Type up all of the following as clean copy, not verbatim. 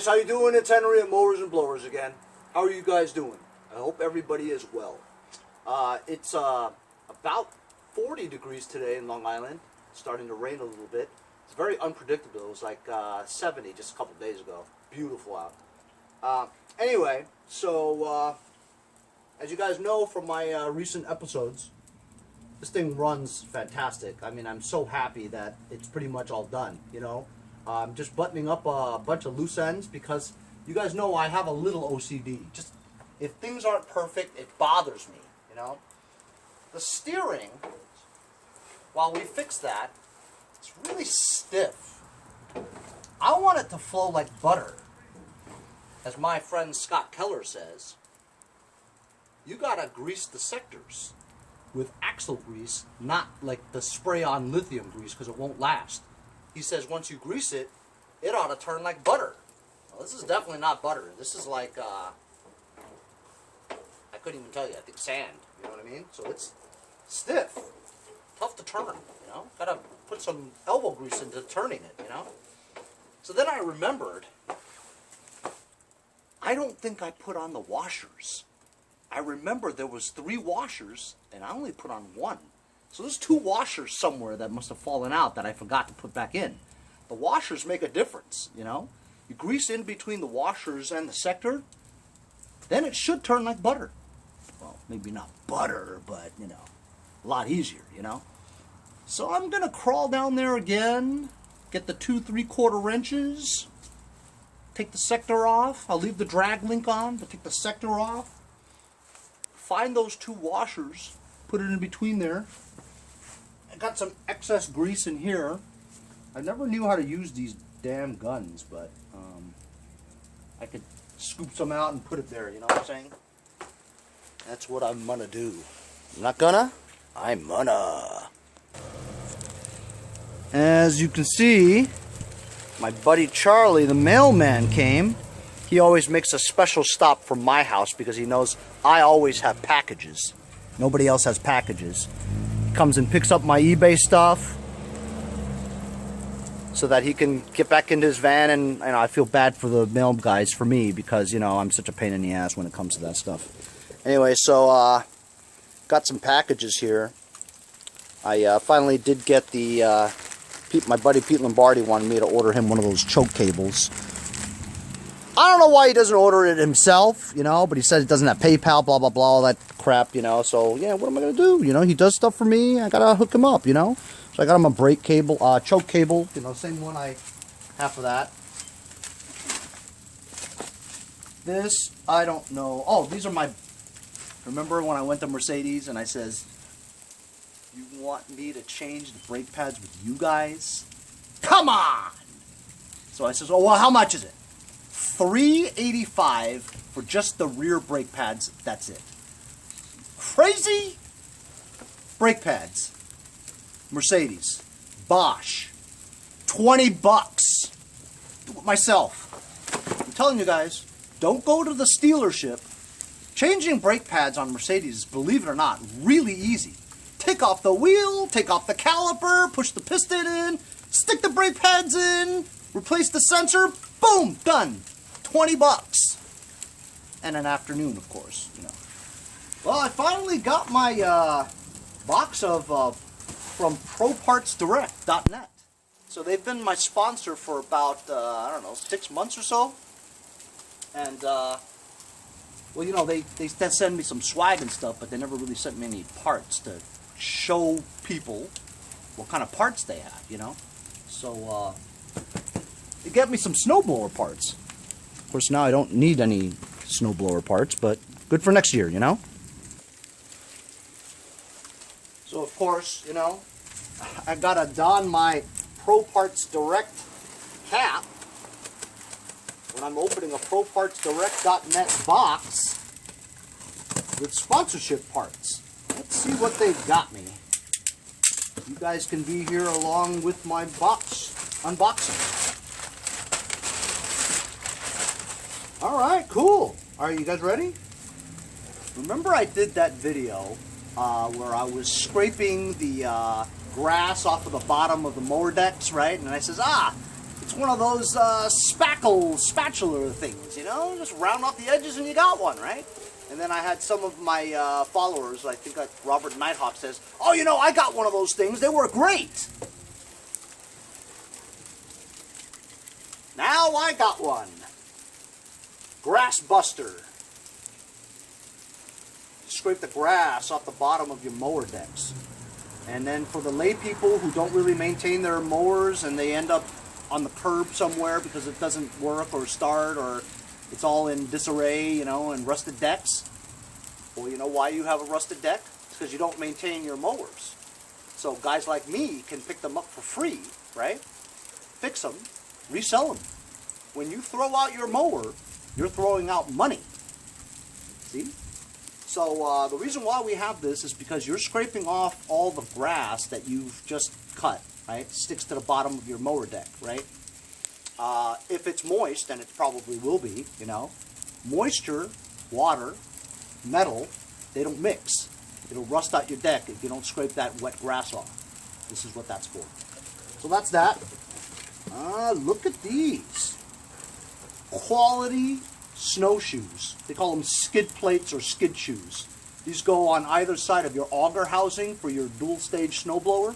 guys, how you doing? It's Henry at Mowers and Blowers again. How are you guys doing? I hope everybody is well. It's about 40 degrees today in Long Island. It's starting to rain a little bit. It's very unpredictable. It was like 70 just a couple days ago. Beautiful out. Anyway, so as you guys know from my recent episodes, this thing runs fantastic. I mean, I'm so happy that it's pretty much all done, you know. I'm just buttoning up a bunch of loose ends because you guys know I have a little OCD. Just if things aren't perfect, it bothers me, you know. The steering, while we fix that, it's really stiff. I want it to flow like butter. As my friend Scott Keller says, you gotta grease the sectors with axle grease, not like the spray-on lithium grease, because it won't last. He says once you grease it, it ought to turn like butter. Well, this is definitely not butter. This is like, I couldn't even tell you, I think sand, you know what I mean? So it's stiff, tough to turn, you know? Gotta put some elbow grease into turning it, you know? So then I remembered, I don't think I put on the washers. I remember there was 3 washers, and I only put on 1. So there's 2 washers somewhere that must have fallen out that I forgot to put back in. The washers make a difference, you know? You grease in between the washers and the sector, then it should turn like butter. Well, maybe not butter, but, you know, a lot easier, you know? So I'm going to crawl down there again, get the 2 3/4 wrenches, take the sector off. I'll leave the drag link on, but take the sector off. Find those 2 washers, put it in between there. I got some excess grease in here. I never knew how to use these damn guns, but I could scoop some out and put it there, you know what I'm saying? That's what I'm gonna do. I'm not gonna, I'm gonna. As you can see, my buddy Charlie, the mailman, came. He always makes a special stop from my house because he knows I always have packages. Nobody else has packages. He comes and picks up my eBay stuff so that he can get back into his van, and you know, I feel bad for the mail guys for me because, you know, I'm such a pain in the ass when it comes to that stuff. Anyway, so got some packages here. I finally did get the my buddy Pete Lombardi wanted me to order him one of those choke cables. I don't know why he doesn't order it himself, you know, but he said it doesn't have PayPal, blah, blah, blah, all that crap, you know. So, yeah, what am I going to do? You know, he does stuff for me. I got to hook him up, you know. So I got him a brake cable, choke cable, you know, same one I have for that. This, I don't know. Oh, these are my, remember when I went to Mercedes and I says, you want me to change the brake pads with you guys? Come on! So I says, oh, well, how much is it? $385 for just the rear brake pads. That's it. Crazy? Brake pads. Mercedes. Bosch. 20 bucks. Do it myself. I'm telling you guys, don't go to the dealership. Changing brake pads on Mercedes, believe it or not, really easy. Take off the wheel, take off the caliper, push the piston in, stick the brake pads in, replace the sensor, boom, done. 20 bucks. And an afternoon, of course, you know. Well, I finally got my box of from ProPartsDirect.net. So they've been my sponsor for about, I don't know, 6 months or so. And, well, you know, they send me some swag and stuff, but they never really sent me any parts to show people what kind of parts they have, you know. So, they get me some snowblower parts. Of course, now I don't need any snowblower parts, but good for next year, you know? So, of course, you know, I gotta don my ProPartsDirect cap when I'm opening a ProPartsDirect.net box with sponsorship parts. Let's see what they've got me. You guys can be here along with my box unboxing. Alright, cool. Alright, you guys ready? Remember I did that video where I was scraping the grass off of the bottom of the mower decks, right? And I says, It's one of those spatula things, you know? Just round off the edges and you got one, right? And then I had some of my followers, I think like Robert Nighthawk says, oh, you know, I got one of those things. They work great. Now I got one. Grass Buster. Scrape the grass off the bottom of your mower decks. And then for the lay people who don't really maintain their mowers and they end up on the curb somewhere because it doesn't work or start or it's all in disarray, you know, and rusted decks. Well, you know why you have a rusted deck? It's because you don't maintain your mowers. So guys like me can pick them up for free, right? Fix them, resell them. When you throw out your mower, you're throwing out money. See? So the reason why we have this is because you're scraping off all the grass that you've just cut, right? It sticks to the bottom of your mower deck, right? If it's moist, and it probably will be, you know, moisture, water, metal, they don't mix. It'll rust out your deck if you don't scrape that wet grass off. This is what that's for. So that's that. Look at these. Quality snowshoes. They call them skid plates or skid shoes. These go on either side of your auger housing for your dual stage snowblower.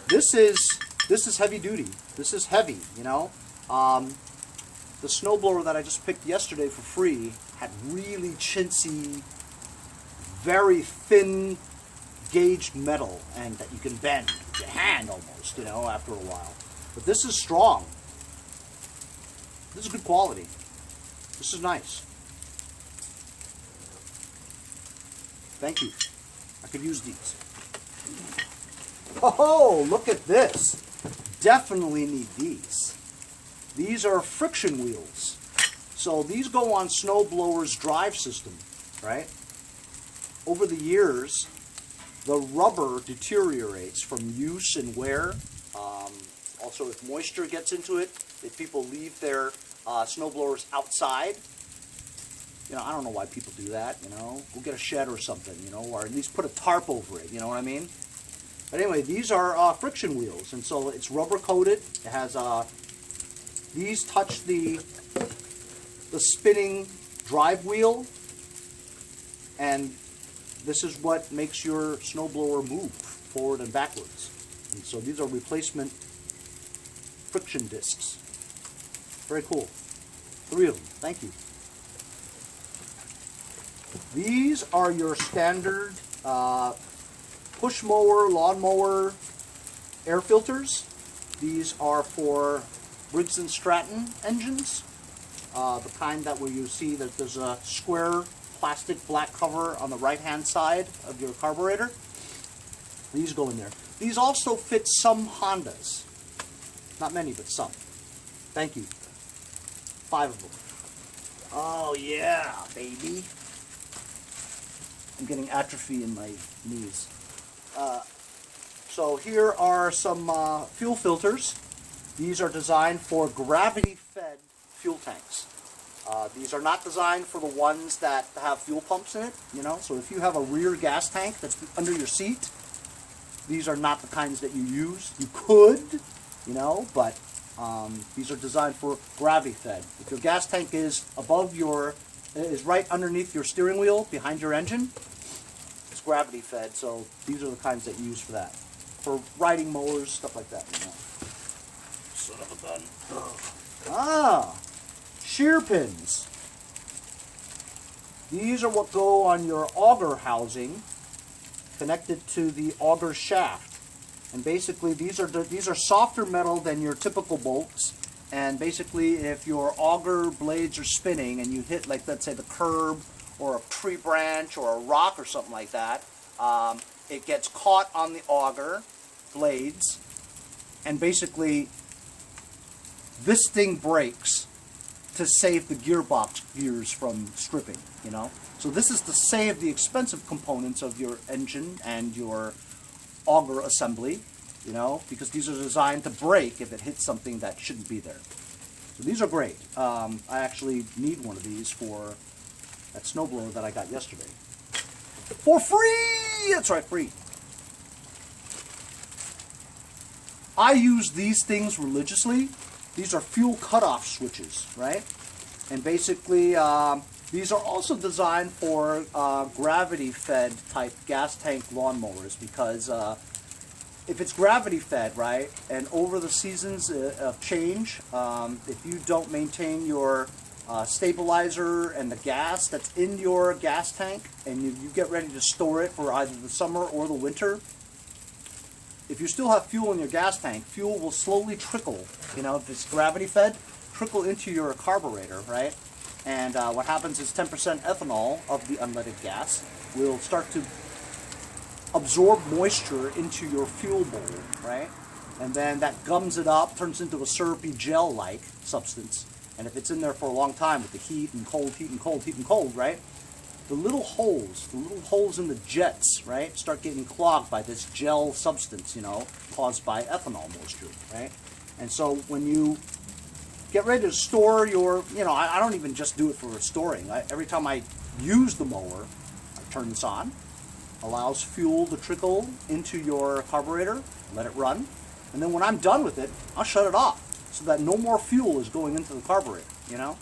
This is heavy duty. This is heavy, you know. The snowblower that I just picked yesterday for free had really chintzy, very thin gauged metal, and that you can bend with your hand almost, you know, after a while. But this is strong. This is good quality. This is nice. Thank you. I could use these. Oh, look at this. Definitely need these. These are friction wheels. So these go on snowblower's drive system, right? Over the years, the rubber deteriorates from use and wear. Also, if moisture gets into it, if people leave their snowblowers outside, you know, I don't know why people do that, you know. Go get a shed or something, you know, or at least put a tarp over it, you know what I mean? But anyway, these are friction wheels, and so it's rubber coated. It has, these touch the spinning drive wheel, and this is what makes your snowblower move forward and backwards. And so these are replacement friction discs. Very cool. 3 of them. Thank you. These are your standard push mower, lawn mower air filters. These are for Briggs & Stratton engines. The kind that where you see that there's a square plastic black cover on the right hand side of your carburetor. These go in there. These also fit some Hondas. Not many, but some. Thank you. 5 of them. Oh yeah, baby. I'm getting atrophy in my knees. So here are some fuel filters. These are designed for gravity-fed fuel tanks. These are not designed for the ones that have fuel pumps in it, you know. So if you have a rear gas tank that's under your seat, these are not the kinds that you use. You could, you know, but these are designed for gravity-fed. If your gas tank is above your, is right underneath your steering wheel, behind your engine, it's gravity-fed. So these are the kinds that you use for that, for riding mowers, stuff like that. You know. Son of a gun. Ah, shear pins. These are what go on your auger housing, connected to the auger shaft. And basically, these are softer metal than your typical bolts. And basically, if your auger blades are spinning and you hit, like, let's say, the curb or a tree branch or a rock or something like that, it gets caught on the auger blades, and basically, this thing breaks to save the gearbox gears from stripping, you know? So this is to save the expensive components of your engine and your auger assembly, you know, because these are designed to break if it hits something that shouldn't be there. So these are great. I actually need one of these for that snowblower that I got yesterday. For free! That's right, free. I use these things religiously these are fuel cutoff switches, right? And basically, these are also designed for gravity-fed type gas tank lawnmowers, because if it's gravity-fed, right, and over the seasons of change, if you don't maintain your stabilizer and the gas that's in your gas tank, and you get ready to store it for either the summer or the winter, if you still have fuel in your gas tank, fuel will slowly trickle, you know, if it's gravity fed, trickle into your carburetor, right? And what happens is 10% ethanol of the unleaded gas will start to absorb moisture into your fuel bowl, right? And then that gums it up, turns into a syrupy gel-like substance. And if it's in there for a long time with the heat and cold, heat and cold, heat and cold, right? The little holes in the jets, right, start getting clogged by this gel substance, you know, caused by ethanol moisture, right? And so when you get ready to store your, you know, I don't even just do it for storing. Every time I use the mower, I turn this on, allows fuel to trickle into your carburetor, let it run, and then when I'm done with it, I'll shut it off so that no more fuel is going into the carburetor, you know?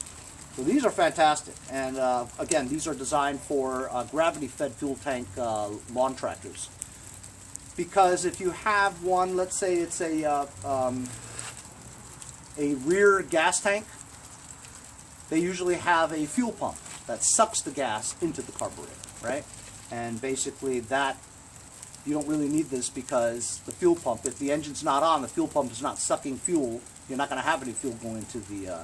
So these are fantastic, and again, these are designed for gravity-fed fuel tank lawn tractors. Because if you have one, let's say it's a rear gas tank, they usually have a fuel pump that sucks the gas into the carburetor, right? And basically that, you don't really need this because the fuel pump, if the engine's not on, the fuel pump is not sucking fuel, you're not going to have any fuel going into the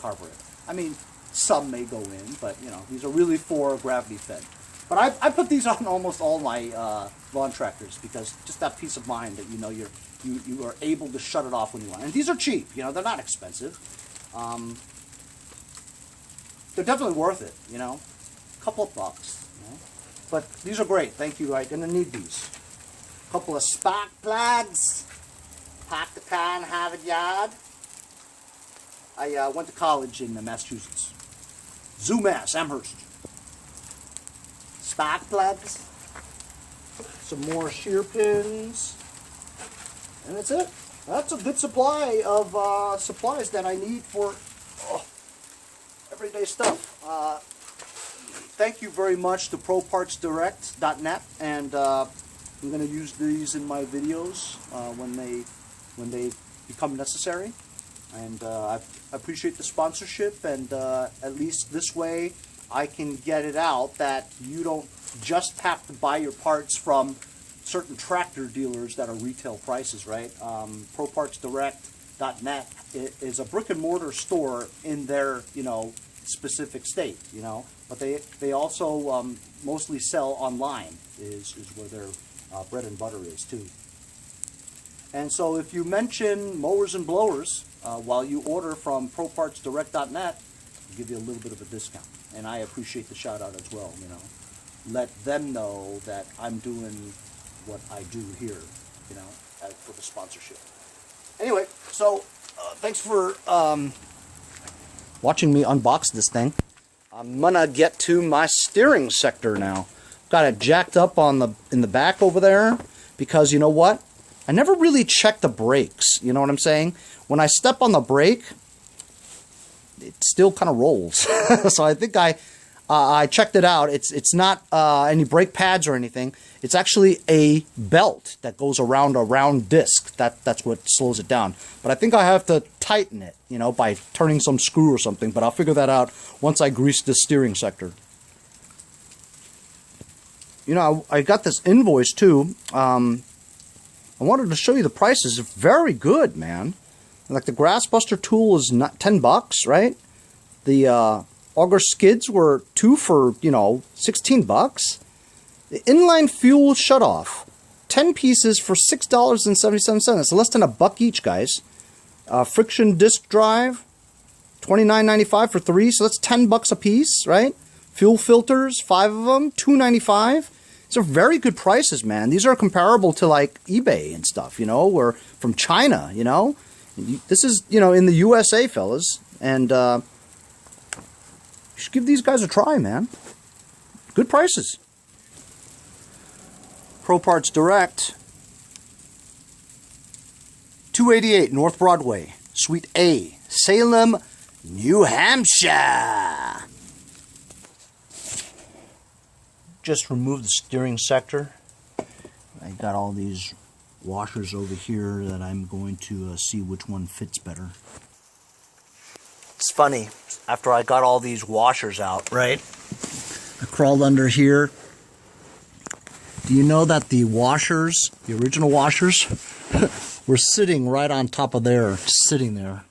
carburetor. I mean, some may go in, but you know, these are really for gravity fed. But I put these on almost all my lawn tractors because just that peace of mind that you know you are able to shut it off when you want. And these are cheap, you know, they're not expensive. They're definitely worth it, you know, a couple of bucks. You know? But these are great. Thank you. I'm gonna need these. A couple of spark plugs. Park the car in Harvard Yard. I went to college in Massachusetts. UMass, Amherst. Spark plugs. Some more shear pins. And that's it. That's a good supply of supplies that I need for everyday stuff. Thank you very much to ProPartsDirect.net, and I'm going to use these in my videos when they become necessary. And I appreciate the sponsorship, and at least this way I can get it out that you don't just have to buy your parts from certain tractor dealers that are retail prices, right? ProPartsDirect.net is a brick and mortar store in their, you know, specific state, you know, but they also mostly sell online is where their bread and butter is too. And so if you mention mowers and blowers while you order from ProPartsDirect.net, I'll give you a little bit of a discount. And I appreciate the shout out as well, you know. Let them know that I'm doing what I do here, you know, for the sponsorship. Anyway, so thanks for watching me unbox this thing. I'm gonna get to my steering sector now. Got it jacked up on in the back over there because you know what? I never really checked the brakes. You know what I'm saying? When I step on the brake, it still kind of rolls. So I think I checked it out. It's not any brake pads or anything. It's actually a belt that goes around a round disc. That's what slows it down. But I think I have to tighten it, you know, by turning some screw or something. But I'll figure that out once I grease the steering sector. You know, I got this invoice too. I wanted to show you the prices. It's very good, man. Like the Grass Buster tool is not $10, right? The auger skids were 2 for, you know, $16. The inline fuel shutoff, 10 pieces for $6.77. So less than $1 each, guys. Friction disc drive, $29.95 for 3, so that's $10 a piece, right? Fuel filters, 5 of them, $2.95. These are very good prices, man. These are comparable to like eBay and stuff, you know, or from China, you know. This is, you know, in the USA, fellas, and you should give these guys a try, man. Good prices. Pro Parts Direct, 288 North Broadway, Suite A, Salem, New Hampshire. Just removed the steering sector. I got all these washers over here that I'm going to see which one fits better. It's funny, after I got all these washers out, right? I crawled under here. Do you know that the washers, the original washers, were sitting right on top of there, just sitting there.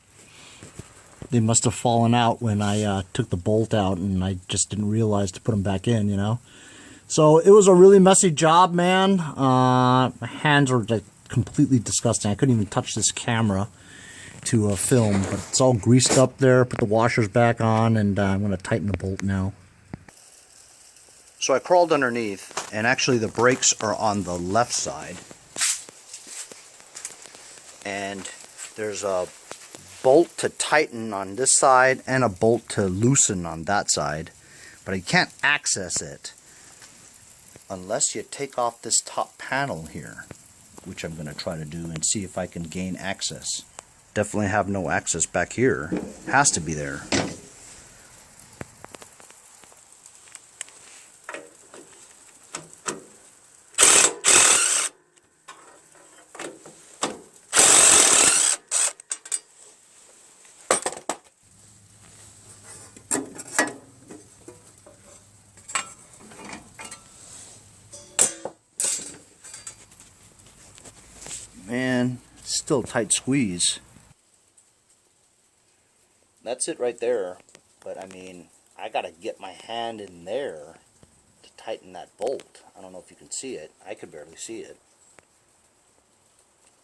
They must have fallen out when I took the bolt out, and I just didn't realize to put them back in, you know? So it was a really messy job, man. My hands are like completely disgusting. I couldn't even touch this camera to film, but it's all greased up there. Put the washers back on, and I'm going to tighten the bolt now. So I crawled underneath, and actually the brakes are on the left side. And there's a bolt to tighten on this side and a bolt to loosen on that side. But I can't access it unless you take off this top panel here, which I'm going to try to do and see if I can gain access. Definitely have no access back here. Has to be there. Man, still a tight squeeze. That's it right there. But I mean, I gotta get my hand in there to tighten that bolt. I don't know if you can see it. I could barely see it.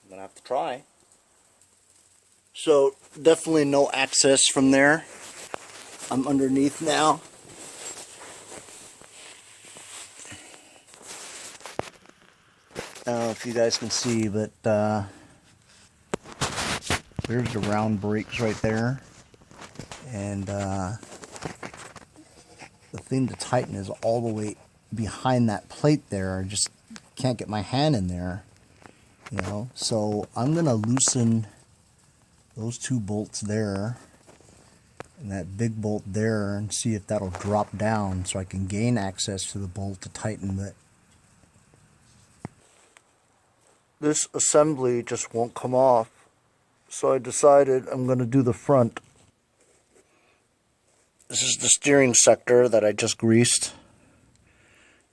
I'm gonna have to try. So definitely no access from there. I'm underneath now. I don't know if you guys can see, but there's the round brakes right there. And the thing to tighten is all the way behind that plate there. I just can't get my hand in there, you know. So I'm going to loosen those two bolts there and that big bolt there and see if that'll drop down so I can gain access to the bolt to tighten it. This assembly just won't come off, so I decided I'm going to do the front. This is the steering sector that I just greased.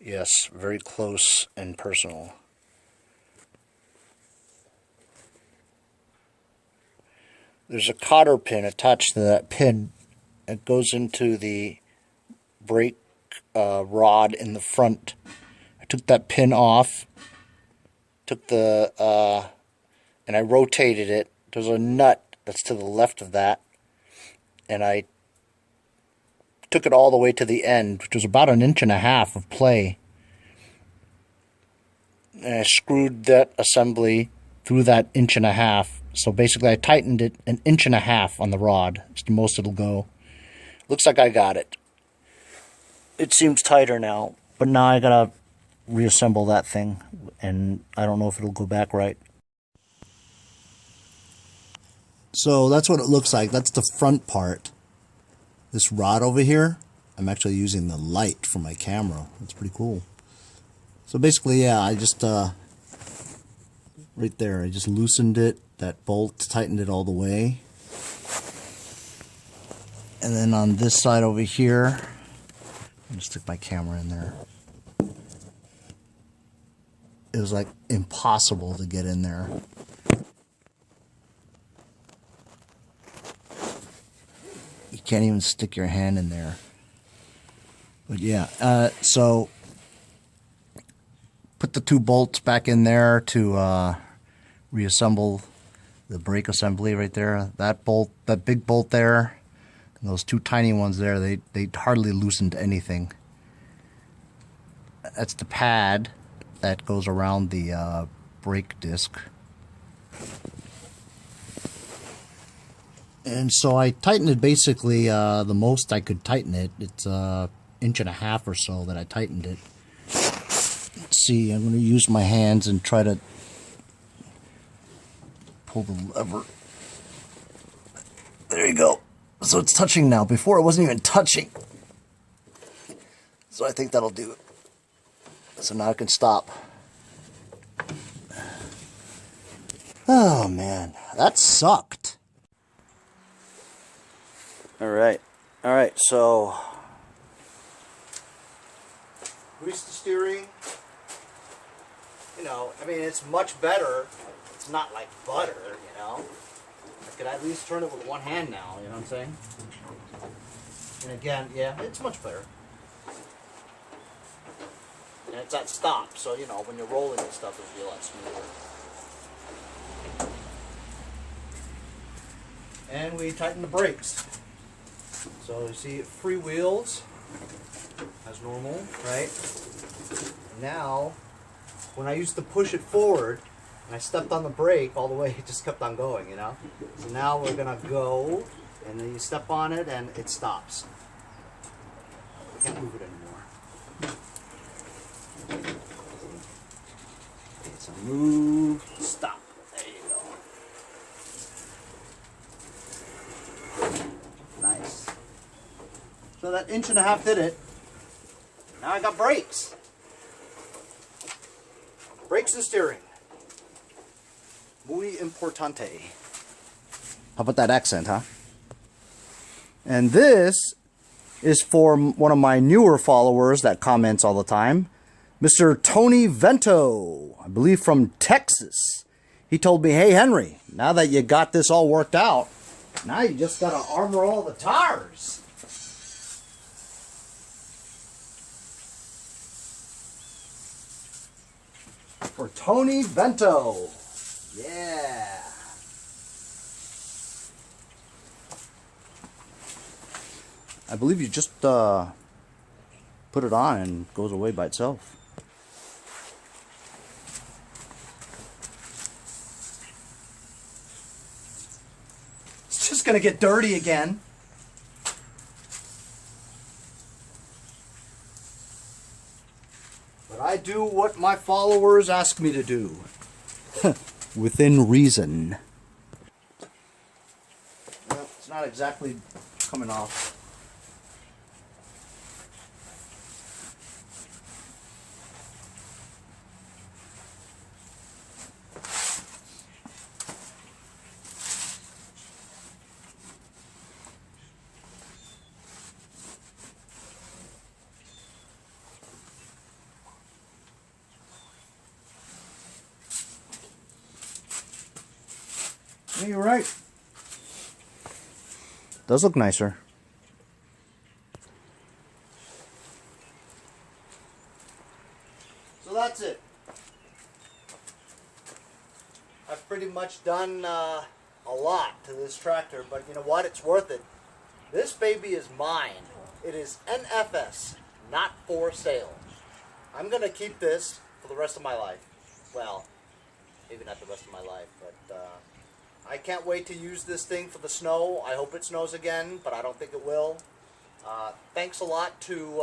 Yes, very close and personal. There's a cotter pin attached to that pin. It goes into the brake rod in the front. I took that pin off. Took the, and I rotated it. There's a nut that's to the left of that. And I took it all the way to the end, which was about 1.5 inches of play. And I screwed that assembly through that 1.5 inches. So basically I tightened it 1.5 inches on the rod. It's the most it'll go. Looks like I got it. It seems tighter now. But now I gotta reassemble that thing, and I don't know if it'll go back right. So that's what it looks like. That's the front part. This rod over here, I'm actually using the light for my camera. That's pretty cool. So basically, yeah, I just right there, I just loosened it, that bolt, tightened it all the way. And then on this side over here, I'm gonna stick my camera in there. It was like impossible to get in there. You can't even stick your hand in there. But yeah, so put the two bolts back in there to reassemble the brake assembly right there. That bolt, that big bolt there, and those two tiny ones there, they hardly loosened anything. That's the pad that goes around the brake disc. And so I tightened it basically the most I could tighten it. It's 1.5 inches or so that I tightened it. Let's see, I'm going to use my hands and try to pull the lever. There you go. So it's touching now. Before it wasn't even touching. So I think that'll do it. So now I can stop. Oh man, that sucked. Alright, so grease the steering. You know, I mean, it's much better. It's not like butter, you know. I could at least turn it with one hand now, you know what I'm saying? And again, yeah, it's much better. And it's at stop, so, you know, when you're rolling and stuff, it'll be a lot smoother. And we tighten the brakes. So you see, free wheels, as normal, right? Now, when I used to push it forward, and I stepped on the brake all the way, it just kept on going, you know? So now we're gonna go, and then you step on it, and it stops. We can't move it anymore. It's a move, stop. There you go. Nice. So that 1.5 inches did it. Now I got brakes. Brakes and steering. Muy importante. How about that accent, huh? And this is for one of my newer followers that comments all the time, Mr. Tony Vento, I believe from Texas. He told me, hey Henry, now that you got this all worked out, now you just gotta armor all the tires. For Tony Vento. Yeah. I believe you just put it on and it goes away by itself. It's just gonna get dirty again. But I do what my followers ask me to do. Within reason. Well, it's not exactly coming off. Yeah, you're right. Does look nicer. So that's it. I've pretty much done a lot to this tractor, but you know what? It's worth it. This baby is mine. It is NFS, not for sale. I'm going to keep this for the rest of my life. Well, maybe not the rest of my life, but I can't wait to use this thing for the snow. I hope it snows again, but I don't think it will. Thanks a lot to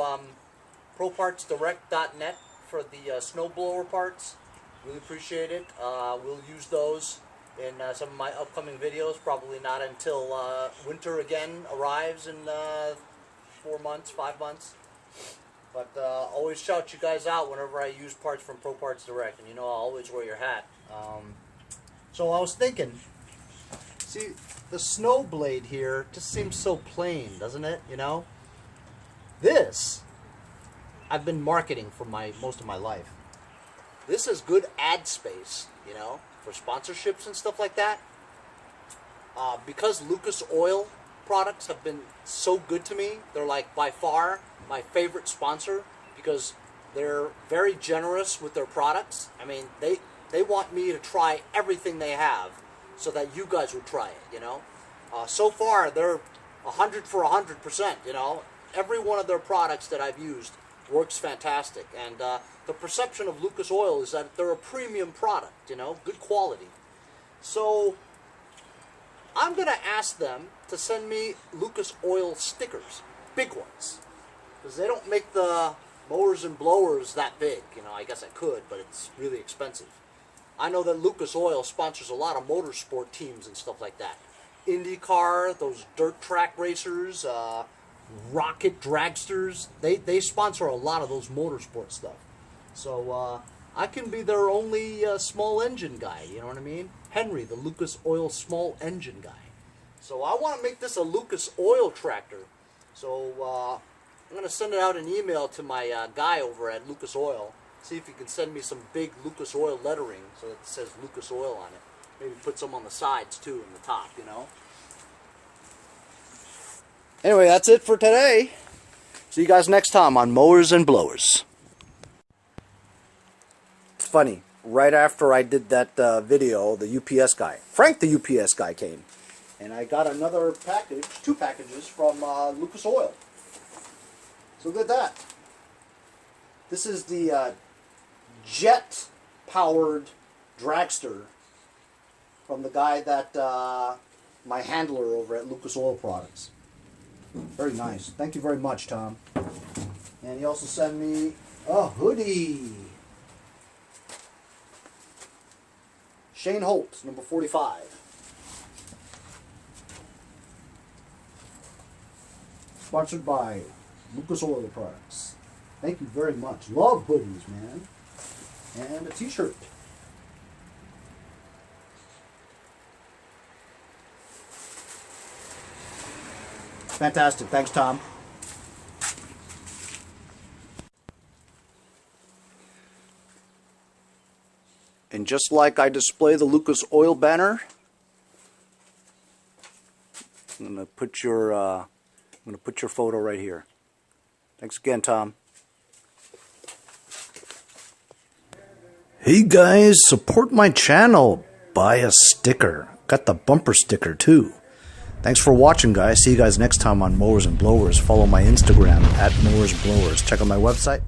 ProPartsDirect.net for the snowblower parts. Really appreciate it. We'll use those in some of my upcoming videos. Probably not until winter again arrives in 4 months, 5 months. But always shout you guys out whenever I use parts from ProParts Direct, and you know I'll always wear your hat. So I was thinking, see, the snow blade here just seems so plain, doesn't it? You know, this I've been marketing for most of my life. This is good ad space, you know, for sponsorships and stuff like that. Because Lucas Oil products have been so good to me, they're like by far my favorite sponsor because they're very generous with their products. I mean, they want me to try everything they have so that you guys would try it, you know. So far, they're 100 for 100%, you know. Every one of their products that I've used works fantastic. And the perception of Lucas Oil is that they're a premium product, you know, good quality. So I'm going to ask them to send me Lucas Oil stickers, big ones, because they don't make the mowers and blowers that big. You know, I guess I could, but it's really expensive. I know that Lucas Oil sponsors a lot of motorsport teams and stuff like that. IndyCar, those dirt track racers, rocket dragsters. They sponsor a lot of those motorsport stuff. So I can be their only small engine guy, you know what I mean? Henry, the Lucas Oil small engine guy. So I want to make this a Lucas Oil tractor. So I'm going to send it out an email to my guy over at Lucas Oil. See if he can send me some big Lucas Oil lettering so that it says Lucas Oil on it. Maybe put some on the sides too and the top, you know. Anyway, that's it for today. See you guys next time on Mowers and Blowers. It's funny. Right after I did that video, the UPS guy, Frank the UPS guy, came. And I got another package, 2 packages from Lucas Oil. So look at that. This is the jet-powered dragster from the guy that, my handler over at Lucas Oil Products. Very nice. Thank you very much, Tom. And he also sent me a hoodie. Shane Holt, number 45. Sponsored by Lucas Oil Products. Thank you very much. Love hoodies, man. And a t-shirt. Fantastic. Thanks, Tom. And just like I display the Lucas Oil banner, I'm going to put your photo right here. Thanks again, Tom. Hey guys, support my channel. Buy a sticker. Got the bumper sticker too. Thanks for watching, guys. See you guys next time on Mowers and Blowers. Follow my Instagram at Mowers Blowers. Check out my website,